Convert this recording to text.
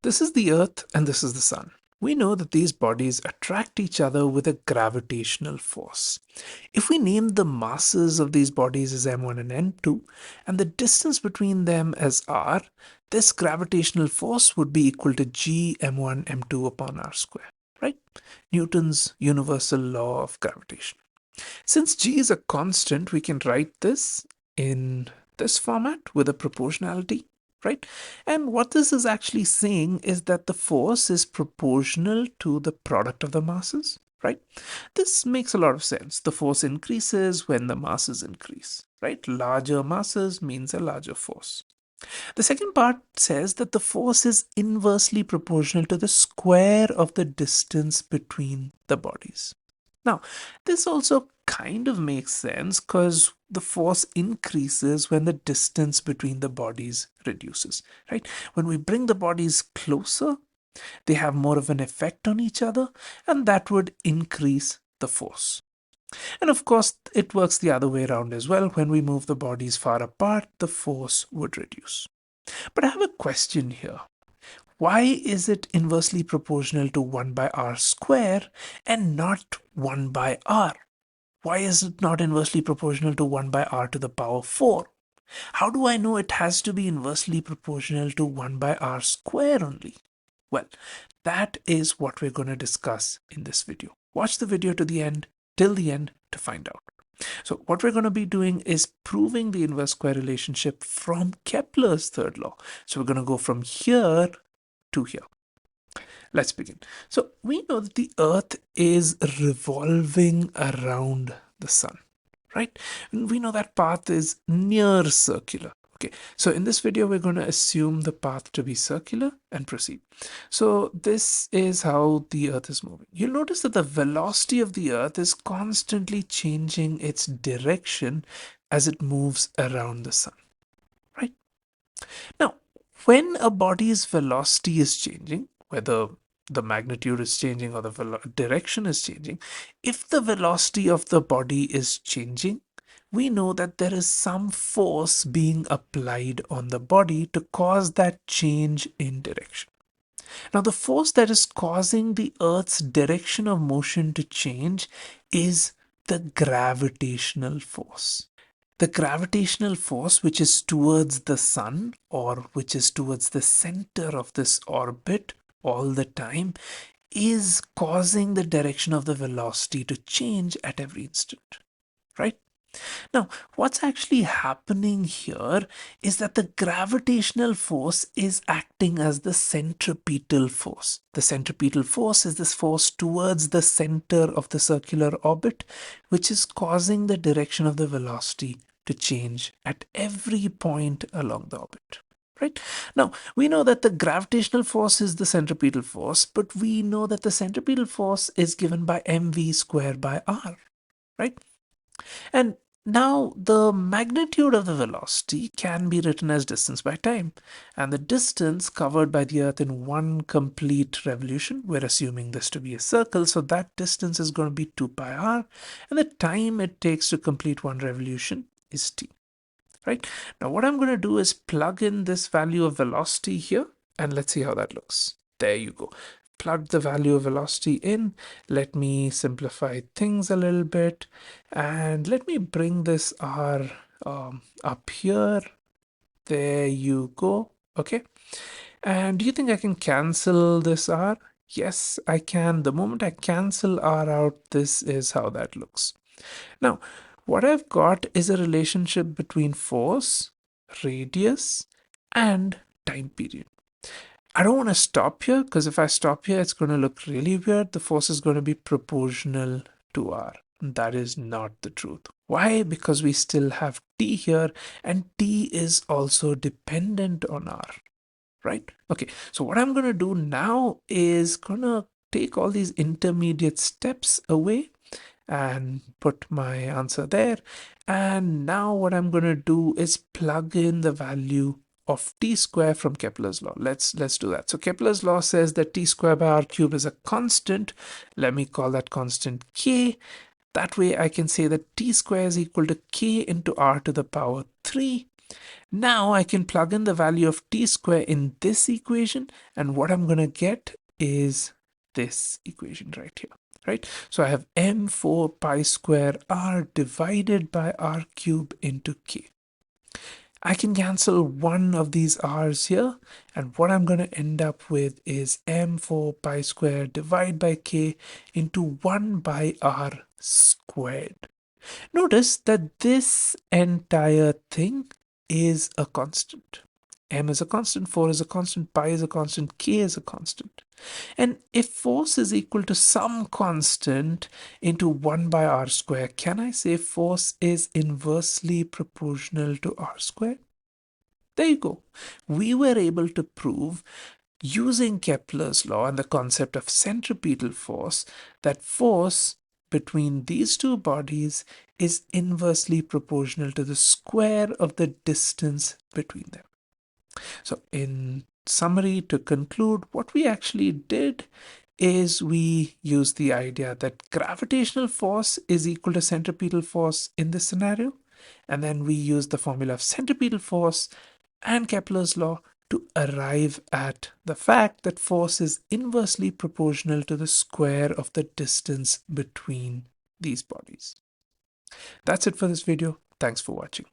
This is the Earth and this is the Sun. We know that these bodies attract each other with a gravitational force. If we name the masses of these bodies as m1 and m2 and the distance between them as r, this gravitational force would be equal to g m1 m2 upon r square, right? Newton's universal law of gravitation. Since g is a constant, we can write this in this format with a proportionality, right? And what this is actually saying is that the force is proportional to the product of the masses, right? This makes a lot of sense. The force increases when the masses increase, right? Larger masses means a larger force. The second part says that the force is inversely proportional to the square of the distance between the bodies. Now, this also kind of makes sense because the force increases when the distance between the bodies reduces, right? When we bring the bodies closer, they have more of an effect on each other, and that would increase the force. And of course, it works the other way around as well. When we move the bodies far apart, the force would reduce. But I have a question here. Why is it inversely proportional to 1 by r square and not 1 by r? Why is it not inversely proportional to 1 by r to the power 4? How do I know it has to be inversely proportional to 1 by r square only? Well, that is what we're going to discuss in this video. Watch the video to the end, till the end, to find out. So what we're going to be doing is proving the inverse square relationship from Kepler's third law. So we're going to go from here to here. Let's begin. So we know that the Earth is revolving around the Sun, right? And we know that path is near circular. Okay, so in this video, we're going to assume the path to be circular and proceed. So this is how the Earth is moving. You'll notice that the velocity of the Earth is constantly changing its direction as it moves around the Sun, right? Now, when a body's velocity is changing, whether the magnitude is changing or the direction is changing, if the velocity of the body is changing, we know that there is some force being applied on the body to cause that change in direction. Now, the force that is causing the Earth's direction of motion to change is the gravitational force. The gravitational force, which is towards the sun or which is towards the center of this orbit all the time, is causing the direction of the velocity to change at every instant, right? Now, what's actually happening here is that the gravitational force is acting as the centripetal force. The centripetal force is this force towards the center of the circular orbit, which is causing the direction of the velocity to change at every point along the orbit. Right? Now, we know that the gravitational force is the centripetal force, but we know that the centripetal force is given by mv squared by r, right? And now the magnitude of the velocity can be written as distance by time. And the distance covered by the Earth in one complete revolution, we're assuming this to be a circle, so that distance is going to be 2 pi r, and the time it takes to complete one revolution is t. Right? Now what I'm going to do is plug in this value of velocity here, and let's see how that looks. There you go. Plug the value of velocity in. Let me simplify things a little bit, and let me bring this r up here. There you go. Okay. And do you think I can cancel this r? Yes, I can. The moment I cancel r out, this is how that looks. Now, what I've got is a relationship between force, radius, and time period. I don't want to stop here because if I stop here, it's going to look really weird. The force is going to be proportional to r. That is not the truth. Why? Because we still have t here, and t is also dependent on r, right? Okay, so what I'm going to do now is going to take all these intermediate steps away and put my answer there. And now what I'm going to do is plug in the value of t square from Kepler's law. Let's do that. So Kepler's law says that t square by r cube is a constant. Let me call that constant k. That way I can say that t square is equal to k into r to the power 3. Now I can plug in the value of t square in this equation, and what I'm going to get is this equation right here, right? So I have m4 pi square r divided by r cube into k. I can cancel one of these r's here, and what I'm going to end up with is m4 pi square divided by k into 1 by r squared. Notice that this entire thing is a constant. M is a constant, 4 is a constant, pi is a constant, k is a constant. And if force is equal to some constant into 1 by r square, can I say force is inversely proportional to r squared? There you go. We were able to prove, using Kepler's law and the concept of centripetal force, that force between these two bodies is inversely proportional to the square of the distance between them. So in summary, to conclude, what we actually did is we used the idea that gravitational force is equal to centripetal force in this scenario, and then we used the formula of centripetal force and Kepler's law to arrive at the fact that force is inversely proportional to the square of the distance between these bodies. That's it for this video. Thanks for watching.